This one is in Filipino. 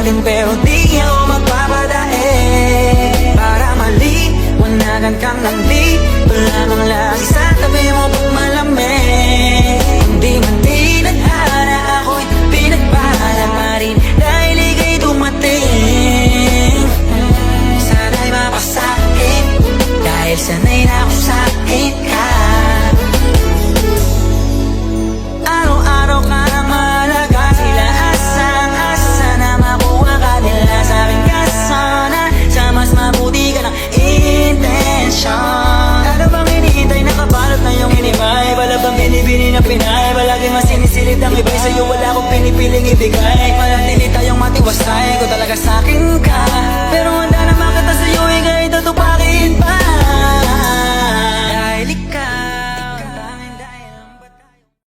natin pero di ako magpapadae. Para maliwanagan kang nandito lamang lagi sa tabi mo pag malamig. Hindi man tinadhana ako'y pinagpala pa rin dahil ika'y dumating. Sana'y mapasakin dahil sanay na ako sa akin ka. Araw-araw ka ang mahalaga, sila asang-asa na makuha ka nila sa aking kasana. Sa mas mabuti ka ng intensyon. Ano bang hinihintay, nakabalot na yung inibay? Wala bang binibini na pinay? Palagi mas sinisilid ang iba'y sa'yo wala akong pinipiling ibigay. Manatili tayong matiwasay, ko talaga sa'kin ka. Pero